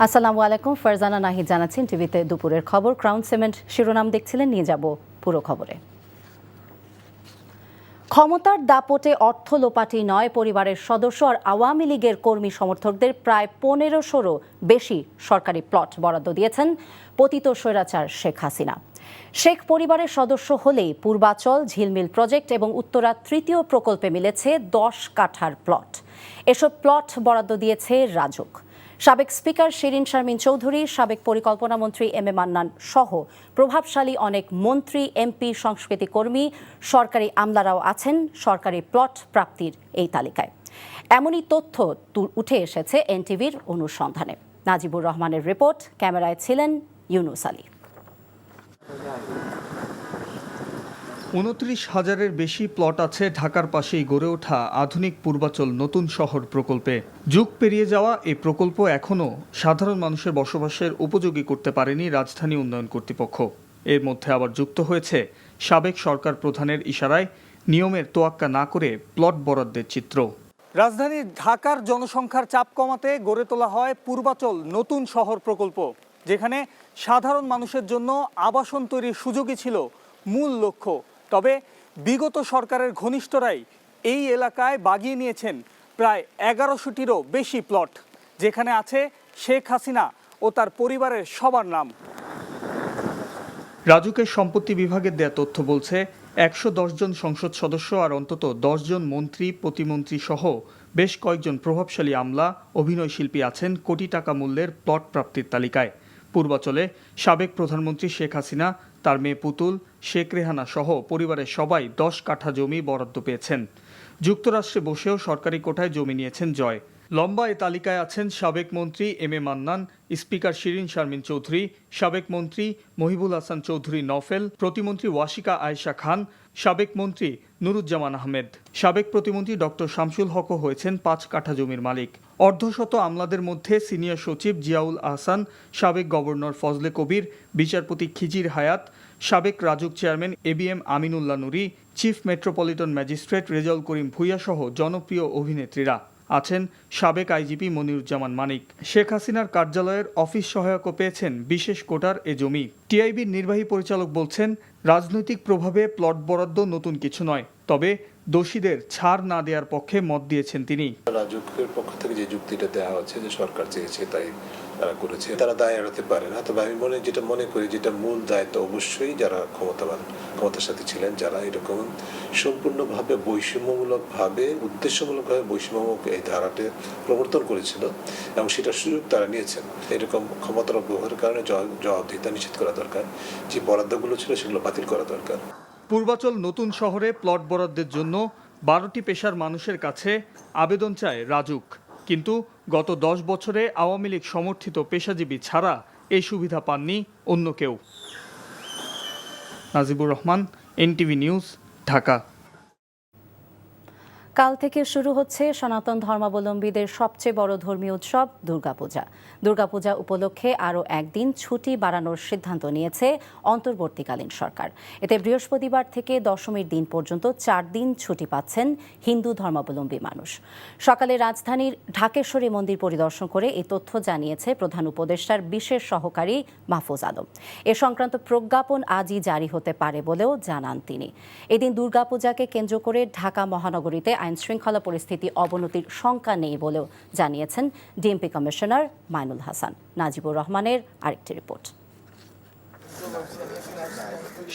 আসসালামু আলাইকুম, ফারজানা নাহিদ জানাচ্ছেন টিভিতে দুপুরের খবর। ক্রাউন সিমেন্ট শিরোনাম দেখছিলেন, নিয়ে যাব পুরো খবরে। ক্ষমতার দাপটে অর্থ লোপাটি নয়, পরিবারের সদস্য আর আওয়ামী লীগের কর্মী সমর্থকদের প্রায় 1500-রও বেশি সরকারি প্লট বরাদ্দ দিয়েছেন পতিত স্বৈরাচার শেখ হাসিনা। শেখ পরিবারের সদস্য হলেই পূর্বাচল, ঝিলমিল প্রজেক্ট এবং উত্তরা তৃতীয় প্রকল্পে মিলেছে 10 কাঠার প্লট। এসব প্লট বরাদ্দ দিয়েছে রাজুক। সাবেক স্পিকার শিরিন শারমিন চৌধুরী, সাবেক পরিকল্পনা মন্ত্রী এম এ মান্নান সহ প্রভাবশালী অনেক মন্ত্রী, এমপি, সংস্কৃতি কর্মী, সরকারি আমলারাও আছেন সরকারি প্লট প্রাপ্তির এই তালিকায়। এমনই তথ্য উঠে এসেছে এনটিভির অনুসন্ধানে। নাজিবুর রহমানের রিপোর্ট, ক্যামেরায় ছিলেন ইউনুস আলী। 29,000-এর বেশি প্লট আছে ঢাকার পাশেই গড়ে ওঠা আধুনিক পূর্বাচল নতুন শহর প্রকল্পে। যুগ পেরিয়ে যাওয়া এই প্রকল্প এখনও সাধারণ মানুষের বসবাসের উপযোগী করতে পারেনি রাজধানী উন্নয়ন কর্তৃপক্ষ। এর মধ্যে আবার যুক্ত হয়েছে সাবেক সরকার প্রধানের ইশারায় নিয়মের তোয়াক্কা না করে প্লট বরাদ্দের চিত্র। রাজধানী ঢাকার জনসংখ্যার চাপ কমাতে গড়ে তোলা হয় পূর্বাচল নতুন শহর প্রকল্প, যেখানে সাধারণ মানুষের জন্য আবাসন তৈরির সুযোগই ছিল মূল লক্ষ্য। তবে বিগত সরকারের ঘনিষ্ঠরাই এই এলাকায় বাগিয়ে নিয়েছেন প্রায় 1100-টিরও বেশি প্লট, যেখানে আছে শেখ হাসিনা ও তার পরিবারের সবার নাম। রাজুকের সম্পত্তি বিভাগের দেয়া তথ্য বলছে 110 জন সংসদ সদস্য আর অন্তত 10 জন মন্ত্রী, প্রতিমন্ত্রী সহ বেশ কয়েকজন প্রভাবশালী আমলা, অভিনয় শিল্পী আছেন কোটি টাকা মূল্যের প্লট প্রাপ্তির তালিকায়। পূর্বাচলে সাবেক প্রধানমন্ত্রী শেখ হাসিনা, তার মেয়ে পুতুল, শেখ রেহানা সহ পরিবারের সবাই 10 কাঠা জমি বরাদ্দ পেয়েছেন। যুক্তরাষ্ট্রে বসেও সরকারি কোটায় জমি নিয়েছেন জয়। লম্বা এ তালিকায় আছেন সাবেক মন্ত্রী M A Mannan, speaker Shirin Sharmin Chowdhury, সাবেক মন্ত্রী মহিবুল হাসান চৌধুরী নফেল, প্রতিমন্ত্রী ওয়াশিকা আয়েশা খান, সাবেক মন্ত্রী নুরুজ্জামান আহমেদ। সাবেক প্রতিমন্ত্রী ডক্টর শামসুল হকও হয়েছেন 5 কাঠা জমির মালিক। অর্ধশত আমলাদের মধ্যে সিনিয়র সচিব জিয়াউল আহসান, সাবেক গভর্নর ফজলে কবির, বিচারপতি খিজির হায়াত, সাবেক রাজুক চেয়ারম্যান এবিএম আমিনুল্লাহ নুরি, chief metropolitan magistrate Rezaul Karim Bhuiyan সহ জনপ্রিয় অভিনেত্রীরা আছেন। সাবেক আইজিপি মনিরুজ্জামান মানিক। শেখ হাসিনার কার্যালয়ের অফিস সহায়কও পেয়েছেন বিশেষ কোটার এ জমি। টিআইবির নির্বাহী পরিচালক বলছেন, রাজনৈতিক প্রভাবে প্লট বরাদ্দ নতুন কিছু নয়, তবে দোষীদের ছাড় না দেওয়ার পক্ষে মত দিয়েছেন তিনি। রাজুকের পক্ষ থেকে যে যুক্তিটা দেওয়া হচ্ছে যে সরকার চেয়েছে তাই তারা করেছে, তারা দায় এড়াতে পারে না। তবে আমি যেটা মনে করি, যেটা মূল দায়িত্ব অবশ্যই যারা ক্ষমতার সাথে ছিলেন, যারা এরকম সম্পূর্ণভাবে বৈষম্যমূলকভাবে, উদ্দেশ্যমূলকভাবে বৈষম্যমূলক এই ধারাটি প্রবর্তন করেছিল এবং সেটার সুযোগ তারা নিয়েছেন। এরকম ক্ষমতার অপব্যবহারের কারণে জবাবদিহিতা নিশ্চিত করা দরকার। যে বরাদ্দগুলো ছিল সেগুলো বাতিল করা দরকার। পূর্বাচল নতুন শহরে প্লট বরাদ্দের জন্য 12টি পেশার মানুষের কাছে আবেদন চায় রাজুক, কিন্তু গত 10 বছরে আওয়ামী লীগ সমর্থিত পেশাজীবী ছাড়া এই সুবিধা পাননি অন্য কেউ। Najibur Rahman, NTV news, Dhaka. কাল থেকে শুরু হচ্ছে সনাতন ধর্মাবলম্বীদের সবচেয়ে বড় ধর্মীয় উৎসব দুর্গাপূজা। দুর্গাপূজা উপলক্ষে আরও একদিন ছুটি বাড়ানোর সিদ্ধান্ত নিয়েছে অন্তর্বর্তীকালীন সরকার। এতে বৃহস্পতিবার থেকে দশমীর দিন পর্যন্ত 4 দিন ছুটি পাচ্ছেন হিন্দু ধর্মাবলম্বী মানুষ। সকালে রাজধানীর ঢাকেশ্বরী মন্দির পরিদর্শন করে এই তথ্য জানিয়েছে প্রধান উপদেষ্টার বিশেষ সহকারী মাহফুজ আলম। এ সংক্রান্ত প্রজ্ঞাপন আজই জারি হতে পারে বলেও জানান তিনি। এদিন দুর্গাপূজাকে কেন্দ্র করে ঢাকা মহানগরীতে আইনশৃঙ্খলা পরিস্থিতি অবনতির শঙ্কা নেই বলেও জানিয়েছেন ডিএমপি কমিশনার মাইনুল হাসান। নাজিবুর রহমানের আরেকটি রিপোর্ট।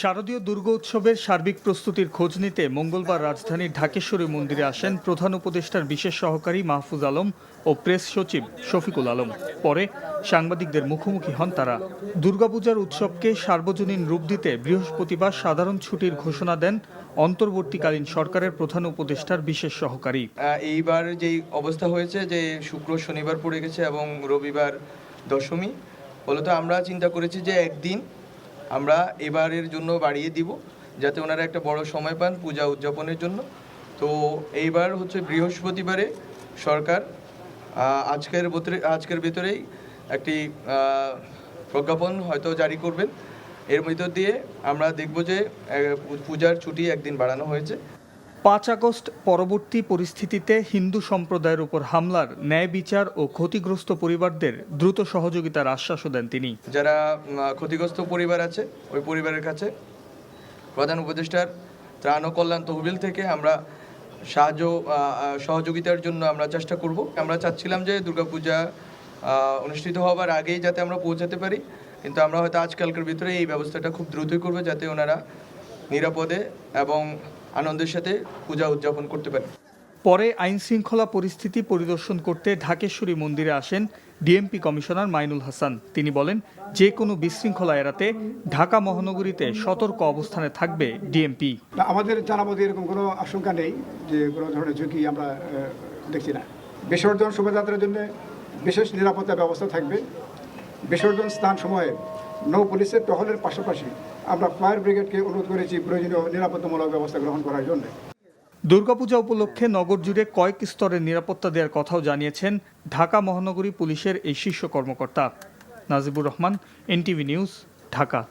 শারদীয় দুর্গোৎসবের সার্বিক প্রস্তুতির খোঁজ নিতে মঙ্গলবার রাজধানীর ঢাকেশ্বরী মন্দিরে আসেন প্রধান উপদেষ্টার বিশেষ সহকারী মাহফুজ আলম ও প্রেস সচিব শফিকুল আলম। পরে সাংবাদিকদের মুখোমুখি হন তারা। দুর্গাপূজার উৎসবকে সার্বজনীন রূপ দিতে বৃহস্পতিবার সাধারণ ছুটির ঘোষণা দেন অন্তর্বর্তীকালীন সরকারের প্রধান উপদেষ্টার বিশেষ সহকারী। এইবার যেই অবস্থা হয়েছে যে শুক্র শনিবার পড়ে গেছে এবং রবিবার দশমী, ফলত আমরা চিন্তা করেছি যে একদিন আমরা এবারের জন্য বাড়িয়ে দিব, যাতে ওনারা একটা বড় সময় পান পূজা উদযাপনের জন্য। তো এইবার হচ্ছে বৃহস্পতিবারে সরকার আজকের ভেতরেই একটি প্রজ্ঞাপন হয়তো জারি করবেন। এর মধ্য দিয়ে আমরা দেখব যে পূজার ছুটি একদিন বাড়ানো হয়েছে। 5 আগস্ট পরবর্তী পরিস্থিতিতে হিন্দু সম্প্রদায়ের উপর হামলার ন্যায় বিচার ও ক্ষতিগ্রস্ত পরিবারদের দ্রুত সহযোগিতার আশ্বাসও দেন তিনি। যারা ক্ষতিগ্রস্ত পরিবার আছে ওই পরিবারের কাছে প্রধান উপদেষ্টার ত্রাণ ও কল্যাণ তহবিল থেকে আমরা সহযোগিতার জন্য আমরা চেষ্টা করব। আমরা চাচ্ছিলাম যে দুর্গাপূজা অনুষ্ঠিত হওয়ার আগেই যাতে আমরা পৌঁছাতে পারি, কিন্তু আমরা হয়তো আজকালকার ভিতরে এই ব্যবস্থাটা খুব দ্রুতই করবো যাতে ওনারা নিরাপদে এবং আনন্দের সাথে পূজা উদযাপন করতে পারে। পরে আইন শৃঙ্খলা পরিস্থিতি পরিদর্শন করতে ঢাকেশ্বরী মন্দিরে আসেন ডিএমপি কমিশনার মাইনুল হাসান। তিনি বলেন, যে কোনো বিশৃঙ্খলা এড়াতে ঢাকা মহানগরীতে সতর্ক অবস্থানে থাকবে ডিএমপি। আমাদের জানামতে এরকম কোনো আশঙ্কা নেই যে কোনো ধরনের ঝুঁকি আমরা দেখছি না। বিসর্জন শোভাযাত্রার জন্য বিশেষ নিরাপত্তা ব্যবস্থা থাকবে। বিসর্জন স্থান সময়ে নৌ পুলিশের টহলের পাশাপাশি আমরা ফায়ার ব্রিগেডকে অনুরোধ করেছি প্রয়োজনীয় নিরাপত্তামূলক ব্যবস্থা গ্রহণ করার জন্য। দুর্গাপূজা উপলক্ষে নগর জুড়ে কয়েক স্তরের নিরাপত্তা দেওয়ার কথাও জানিয়েছেন ঢাকা মহানগরী পুলিশের এই শীর্ষ কর্মকর্তা। Nazibur Rahman, NTV news, Dhaka.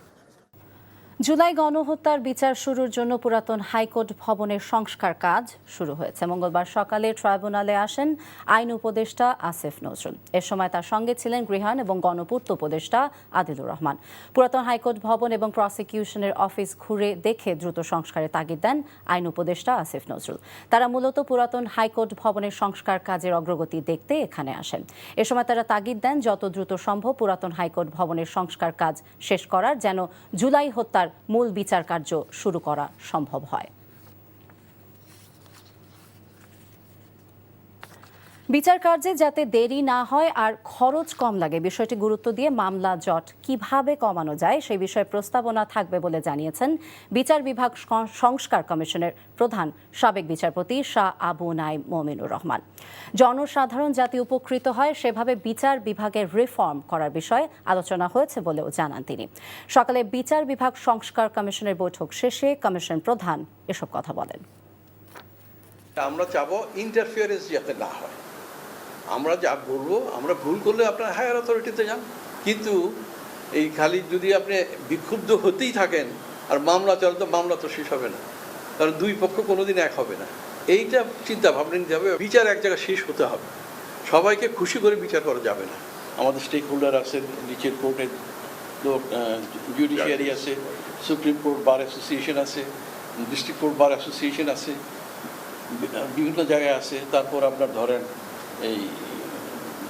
জুলাই গণহত্যার বিচার শুরুর জন্য পুরাতন হাইকোর্ট ভবনের সংস্কার কাজ শুরু হয়েছে। মঙ্গলবার সকালে ট্রাইব্যুনালে আসেন আইন উপদেষ্টা আসিফ নজরুল। এ সময় তার সঙ্গে ছিলেন গৃহায়ণ এবং গণপূর্ত উপদেষ্টা আদিলুর রহমান। পুরাতন হাইকোর্ট ভবন এবং প্রসিকিউশনের অফিস ঘুরে দেখে দ্রুত সংস্কারের তাগিদ দেন আইন উপদেষ্টা আসিফ নজরুল। তারা মূলত পুরাতন হাইকোর্ট ভবনের সংস্কার কাজের অগ্রগতি দেখতে এখানে আসেন। এ সময় তারা তাগিদ দেন যত দ্রুত সম্ভব পুরাতন হাইকোর্ট ভবনের সংস্কার কাজ শেষ করার, যেন জুলাই হত্যার মূল বিচার কার্য শুরু করা সম্ভব হয়। বিচার কার্যে যাতে দেরি না হয় আর খরচ কম লাগে, বিষয়টি গুরুত্ব দিয়ে মামলা জট কিভাবে কমানো যায় সেই বিষয়ে প্রস্তাবনা থাকবে বলে জানিয়েছেন বিচার বিভাগ সংস্কার কমিশনের প্রধান সাবেক বিচারপতি শাহ আবু নাইম মোমিনুর রহমান। জনসাধারণ যাতে উপকৃত হয় সেভাবে বিচার বিভাগের রিফর্ম করার বিষয়ে আলোচনা হয়েছে বলেও জানান তিনি। সকালে বিচার বিভাগ সংস্কার কমিশনের বৈঠক শেষে কমিশন প্রধান এসব কথা বলেন। আমরা চাবো ইন্টারফিয়ারেন্স যাতে না হয়। আমরা যা বলবো, আমরা ভুল করলে আপনার হায়ার অথরিটিতে যান, কিন্তু এই খালি যদি আপনি বিক্ষুব্ধ হতেই থাকেন আর মামলা চলে তো মামলা তো শেষ হবে না, কারণ দুই পক্ষ কোনোদিন এক হবে না। এইটা চিন্তা ভাবনা নিতে হবে। বিচার এক জায়গায় শেষ হতে হবে, সবাইকে খুশি করে বিচার করা যাবে না। আমাদের স্টেক হোল্ডার আছে, নিচের কোর্টের লোক, জুডিশিয়ারি আছে, সুপ্রিম কোর্ট বার অ্যাসোসিয়েশন আছে, ডিস্ট্রিক্ট কোর্ট বার অ্যাসোসিয়েশন আছে, বিভিন্ন জায়গায় আছে। তারপর আপনার ধরেন এই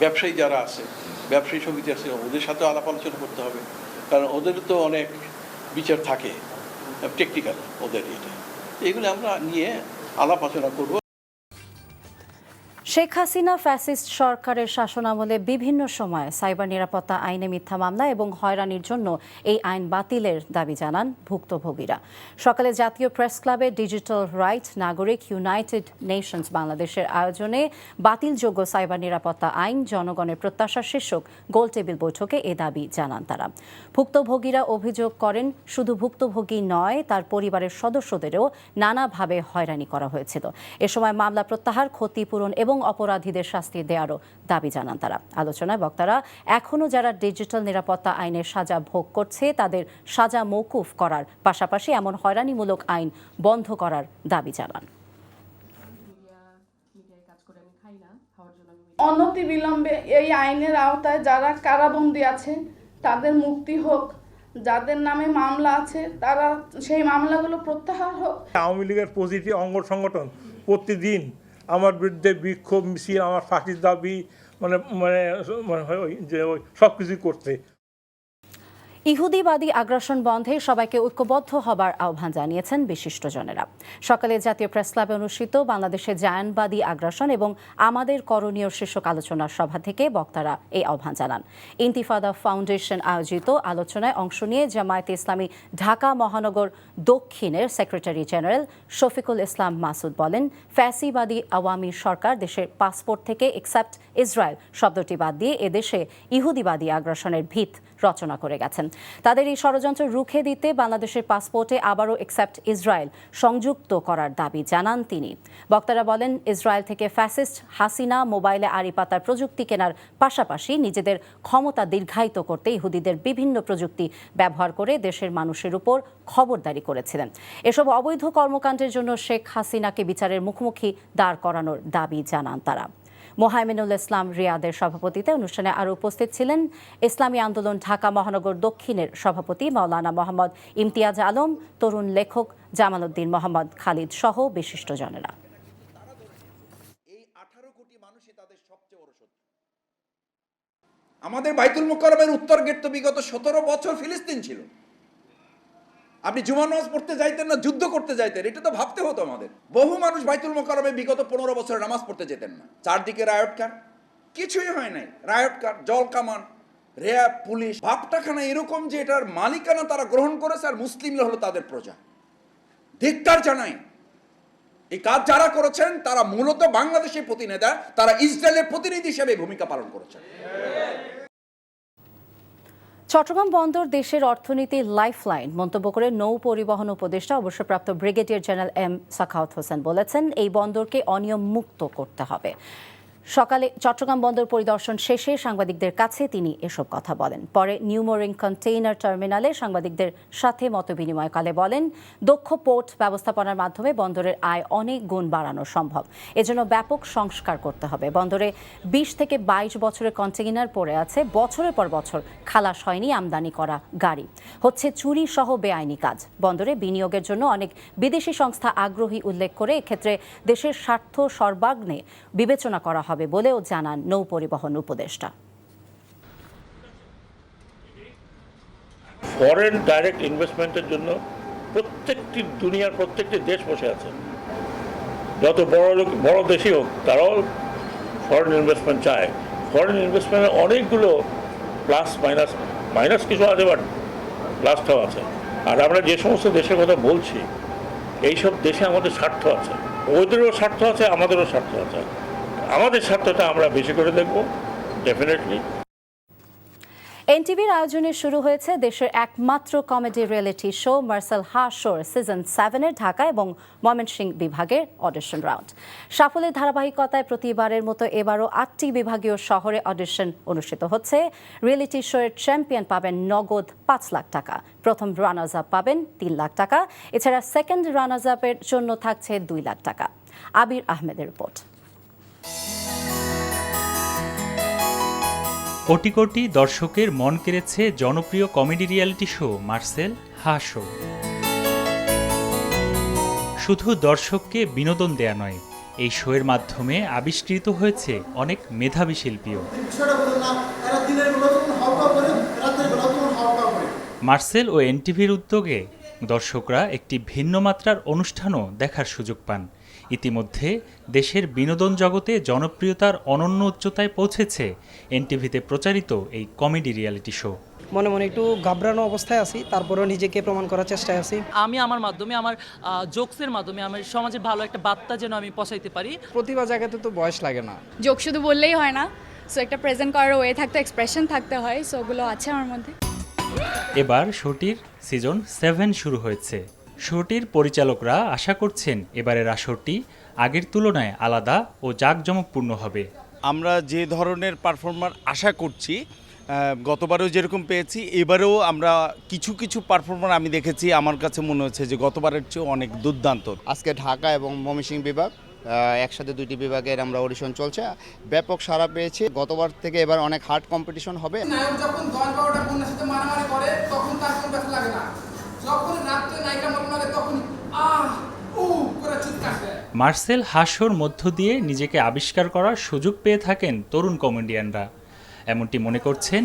ব্যবসায়ী যারা আছে, ব্যবসায়ী সমিতি আছে, ওদের সাথে আলাপ আলোচনা করতে হবে, কারণ ওদের তো অনেক বিচার থাকে টেকনিক্যাল ওদের। এগুলো আমরা নিয়ে আলাপ আলোচনা করবো। শেখ হাসিনা ফ্যাসিস্ট সরকারের শাসনামলে বিভিন্ন সময়ে সাইবার নিরাপত্তা আইনে মিথ্যা মামলা এবং হয়রানির জন্য এই আইন বাতিলের দাবি জানান ভুক্তভোগীরা। সকালে জাতীয় প্রেস ক্লাবে ডিজিটাল রাইট নাগরিক ইউনাইটেড নেশনস বাংলাদেশের আয়োজনে বাতিলযোগ্য সাইবার নিরাপত্তা আইন জনগণের প্রত্যাশা শীর্ষক গোলটেবিল বৈঠকে এ দাবি জানান তারা। ভুক্তভোগীরা অভিযোগ করেন, শুধু ভুক্তভোগী নয়, তার পরিবারের সদস্যদেরও নানাভাবে হয়রানি করা হয়েছিল। এ সময় মামলা প্রত্যাহার, ক্ষতিপূরণ এবং অপরাধীদের শাস্তি দেওয়ারও দাবি জানান তারা। আলোচনায় বক্তারা এখনও যারা ডিজিটাল নিরাপত্তা আইনের সাজা ভোগ করছে তাদের সাজা মওকুফ করার পাশাপাশি এমন হয়রানিমূলক আইন বন্ধ করার দাবি জানান। অনতিবিলম্বে এই আইনের আওতায় যারা কারাবন্দী আছে তাদের মুক্তি হোক, যাদের নামে মামলা আছে তারা সেই মামলাগুলো প্রত্যাহার হোক। আওয়ামী লীগের প্রতিটি অঙ্গ সংগঠন প্রতিদিন আমার বিরুদ্ধে বিক্ষোভ মিছিল, আমার ফাঁসির দাবি সব কিছুই করতে। ইহুদিবাদী আগ্রাসন বন্ধে সবাইকে ঐক্যবদ্ধ হবার আহ্বান জানিয়েছেন বিশিষ্টজনেরা। সকালে জাতীয় প্রেস ক্লাবে অনুষ্ঠিত বাংলাদেশের জায়ানবাদী আগ্রাসন এবং আমাদের করণীয় শীর্ষক আলোচনা সভা থেকে বক্তারা এই আহ্বান জানান। ইন্তিফাদা ফাউন্ডেশন আয়োজিত আলোচনায় অংশ নিয়ে জামায়াতে ইসলামী ঢাকা মহানগর দক্ষিণের সেক্রেটারি জেনারেল শফিকুল ইসলাম মাসুদ বলেন, ফ্যাসিবাদী আওয়ামী সরকার দেশের পাসপোর্ট থেকে এক্সেপ্ট ইসরায়েল শব্দটি বাদ দিয়ে এদেশে ইহুদিবাদী আগ্রাসনের ভিত রচনা করে গেছেন। তাদের এই ষড়যন্ত্র রুখে দিতে বাংলাদেশের পাসপোর্টে আবারও এক্সেপ্ট ইসরায়েল সংযুক্ত করার দাবি জানান তিনি। বক্তারা বলেন, ইসরায়েল থেকে ফ্যাসিস্ট হাসিনা মোবাইলে আড়ি পাতার প্রযুক্তি কেনার পাশাপাশি নিজেদের ক্ষমতা দীর্ঘায়িত করতে ইহুদিদের বিভিন্ন প্রযুক্তি ব্যবহার করে দেশের মানুষের উপর খবরদারি করেছিলেন। এসব অবৈধ কর্মকাণ্ডের জন্য শেখ হাসিনাকে বিচারের মুখোমুখি দাঁড় করানোর দাবি জানান তারা। মোহাইমিনুল ইসলাম রিয়াদের সভাপতিতে অনুষ্ঠানে আরও উপস্থিত ছিলেন ইসলামী আন্দোলন ঢাকা মহানগর দক্ষিণের সভাপতি মাওলানা মোহাম্মদ ইমতিয়াজ আলম, তরুণ লেখক জামাল উদ্দিন মোহাম্মদ খালিদ সহ বিশিষ্টজনেরা। এই 18 কোটি মানুষই তাদের সবচেয়ে বড় শত্রু। আমাদের বাইতুল মুকাররমের উত্তর গেট তো বিগত 17 বছর ফিলিস্তিন ছিল। আপনি জুমা নামাজ পড়তে যাইতেন না যুদ্ধ করতে যাইতেন, এটা তো ভাবতে হতো আমাদের। বহু মানুষ বাইতুল মুকাররমে বিগত 15 বছর নামাজ পড়তে যেতেন না। চারদিকে রায়টকার, কিছুই হয় নাই। রায়টকার, জল কামান, র্যাব, পুলিশ, ভাবটাখানা এরকম যে এটার মালিকানা তারা গ্রহণ করেছে আর মুসলিমরা হলো তাদের প্রজা। ধিক্কার জানাই। এই কাজ যারা করেছেন তারা মূলত বাংলাদেশের প্রতিনিধি, তারা ইসরায়েলের প্রতিনিধি হিসেবে ভূমিকা পালন করেছেন। চট্টগ্রাম বন্দর দেশের অর্থনীতির লাইফলাইন মন্তব্য করে নৌ পরিবহন উপদেষ্টা অবসরপ্রাপ্ত brigadier general M Sakhawat Hossain বলেছেন, এই বন্দরকে অনিয়ম মুক্ত করতে হবে। সকালে চট্টগ্রাম বন্দর পরিদর্শন শেষে সাংবাদিকদের কাছে তিনি এসব কথা বলেন। পরে নিউ মোরিং কন্টেইনার টার্মিনালে সাংবাদিকদের সাথে মতবিনিময়কালে বলেন, দক্ষ পোর্ট ব্যবস্থাপনার মাধ্যমে বন্দরের আয় অনেক গুণ বাড়ানো সম্ভব। এজন্য ব্যাপক সংস্কার করতে হবে। বন্দরে 20 থেকে 22 বছরের কন্টেইনার পড়ে আছে, বছরের পর বছর খালাস হয়নি আমদানি করা গাড়ি, হচ্ছে চুরি সহ বেআইনি কাজ। বন্দরে বিনিয়োগের জন্য অনেক বিদেশি সংস্থা আগ্রহী উল্লেখ করে এক্ষেত্রে দেশের স্বার্থ সর্বাগ্রে বিবেচনা করা হবে বলেও জানান নৌ পরিবহন উপদেষ্টা। ফরেন ডাইরেক্ট ইনভেস্টমেন্টের জন্য দুনিয়ার প্রত্যেকটি দেশ বসে আছে। যত বড় দেশই হোক তারাও ফরেন ইনভেস্টমেন্ট চায়। ফরেন ইনভেস্টমেন্টের অনেকগুলো প্লাস মাইনাস কিছু আছে, বাট প্লাসটাও আছে। আর আমরা যে সমস্ত দেশের কথা বলছি, এইসব দেশে আমাদের স্বার্থ আছে, ওদেরও স্বার্থ আছে, আমাদেরও স্বার্থ আছে। আমাদের স্বার্থটা আমরা বেশি করে দেখব ডেফিনেটলি। এনটিভির আয়োজনে শুরু হয়েছে দেশের একমাত্র কমেডি রিয়েলিটি শো মার্সেল হাসর সিজন 7-এর ঢাকা এবং ময়মনসিংহ বিভাগের অডিশন রাউন্ড। সাফল্যের ধারাবাহিকতায় প্রতিবারের মতো এবারও 8টি বিভাগীয় শহরে অডিশন অনুষ্ঠিত হচ্ছে। রিয়েলিটি শোয়ের চ্যাম্পিয়ন পাবেন নগদ 5 লাখ টাকা, প্রথম রানার্স আপ পাবেন 3 লাখ টাকা, এছাড়া সেকেন্ড রানার্স আপের জন্য থাকছে 2 লাখ টাকা। আবির আহমেদের রিপোর্ট। কোটি কোটি দর্শকের মন কেড়েছে জনপ্রিয় কমেডি রিয়েলিটি শো মার্সেল হাসর। শুধু দর্শককে বিনোদন দেয়া নয়, এই শোয়ের মাধ্যমে আবিষ্কৃত হয়েছে অনেক মেধাবী শিল্পীও। মার্সেল ও এনটিভির উদ্যোগে দর্শকরা একটি ভিন্ন মাত্রার অনুষ্ঠানও দেখার সুযোগ পান। ইতিমধ্যে দেশের বিনোদন জগতে জনপ্রিয়তার অনন্য উচ্চতায় পৌঁছেছে এনটিভিতে প্রচারিত এই কমেডি রিয়েলিটি শো। মনে মনে একটু ঘাবড়ানো অবস্থায় আছি, তারপরেও নিজেকে প্রমাণ করার চেষ্টায় আছি। আমি আমার মাধ্যমে, আমার জোকসের মাধ্যমে আমার সমাজে ভালো একটা বার্তা যেন আমি পৌঁছাইতে পারি। প্রতিভা জায়গাতে তো বয়স লাগে না, জোক শুধু বললেই হয় না, সো একটা প্রেজেন্ট করার ওয়ে থাকতে, এক্সপ্রেশন থাকতে হয়, সো ওগুলো আছে আমার মধ্যে। এবার শোটির সিজন 7 শুরু হয়েছে। শোটির পরিচালকরা আশা করছেন এবারের আসরটি আগের তুলনায় আলাদা ও জাঁকজমকপূর্ণ হবে। আমরা যে ধরনের পারফর্মার আশা করছি, গতবারেও যেরকম পেয়েছি, এবারেও আমরা কিছু পারফর্মার আমি দেখেছি, আমার কাছে মনে হচ্ছে যে গতবারের চেয়েও অনেক দুর্দান্ত। আজকে ঢাকা এবং ময়মনসিংহ বিভাগ একসাথে 2টি বিভাগের আমরা অডিশন চলছে, ব্যাপক সাড়া পেয়েছি। গতবার থেকে এবার অনেক হার্ড কম্পিটিশন হবে। নায়ক যখন 10-12টা কন্যার সাথে মারামারি করে তখন তার কোনো ব্যথা লাগে না, যখন রাত্রে নায়িকা মত লাগে তখন করে চিৎকার দেয়। মার্সেল হাসর মধ্য দিয়ে নিজেকে আবিষ্কার করার সুযোগ পেয়ে থাকেন তরুণ কমেডিয়ানরা, এমনটি মনে করছেন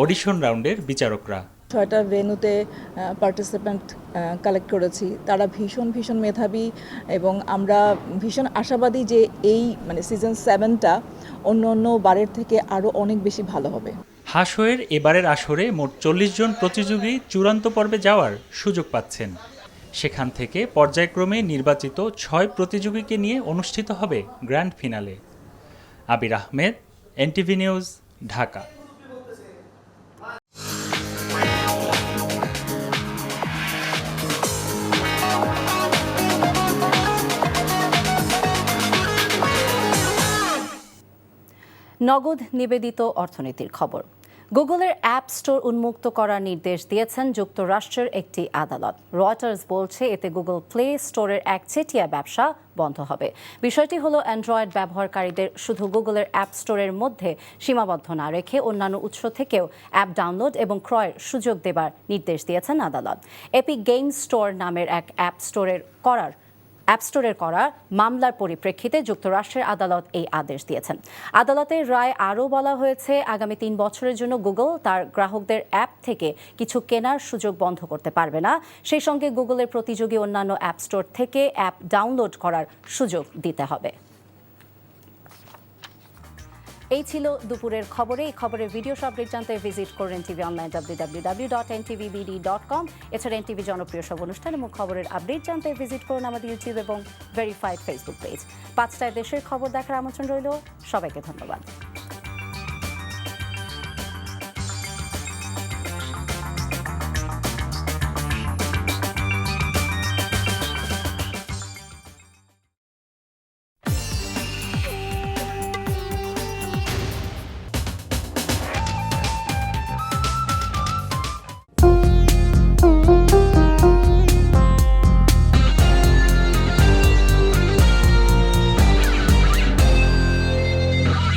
অডিশন রাউন্ডের বিচারকরা। 6টা ভেন্যুতে পার্টিসিপেন্ট কালেক্ট করেছি, তারা ভীষণ মেধাবী এবং আমরা ভীষণ আশাবাদী যে এই সিজন 7টা অন্য বারের থেকে আরও অনেক বেশি ভালো হবে। হাসরের এবারের আসরে মোট 40 জন প্রতিযোগী চূড়ান্ত পর্বে যাওয়ার সুযোগ পাচ্ছেন। সেখান থেকে পর্যায়ক্রমে নির্বাচিত 6 প্রতিযোগীকে নিয়ে অনুষ্ঠিত হবে গ্র্যান্ড ফিনালে। আবির আহমেদ, এনটিভি নিউজ, ঢাকা। নগদ নিবেদিত অর্থনীতির খবর। গুগলের অ্যাপ স্টোর উন্মুক্ত করার নির্দেশ দিয়েছেন যুক্তরাষ্ট্রের একটি আদালত। রয়টার্স বলছে এতে গুগল প্লে স্টোরের একচেটিয়া ব্যবসা বন্ধ হবে। বিষয়টি হলো অ্যান্ড্রয়েড ব্যবহারকারীদের শুধু গুগলের অ্যাপ স্টোরের মধ্যে সীমাবদ্ধ না রেখে অন্যান্য উৎস থেকেও অ্যাপ ডাউনলোড এবং ক্রয়ের সুযোগ দেবার নির্দেশ দিয়েছেন আদালত। এপিক গেম স্টোর নামের এক অ্যাপ স্টোরের করা মামলার পরিপ্রেক্ষিতে যুক্তরাষ্ট্রের আদালত এই আদেশ দিয়েছেন। আদালতের রায় আরও বলা হয়েছে, আগামী 3 বছরের জন্য গুগল তার গ্রাহকদের অ্যাপ থেকে কিছু কেনার সুযোগ বন্ধ করতে পারবে না। সেই সঙ্গে গুগলের প্রতিযোগী অন্যান্য অ্যাপ স্টোর থেকে অ্যাপ ডাউনলোড করার সুযোগ দিতে হবে। এই ছিল দুপুরের খবরে। এই খবরের ভিডিও আপডেট জানতে ভিজিট করুন এনটিভি অনলাইন www.ntvbd.com। এছাড়া এনটিভি জনপ্রিয় সব অনুষ্ঠান এবং খবরের আপডেট জানতে ভিজিট করুন আমাদের ইউটিউব এবং ভেরিফাইড ফেসবুক পেজ। 5টায় দেশের খবর দেখার আমন্ত্রণ রইল। সবাইকে ধন্যবাদ।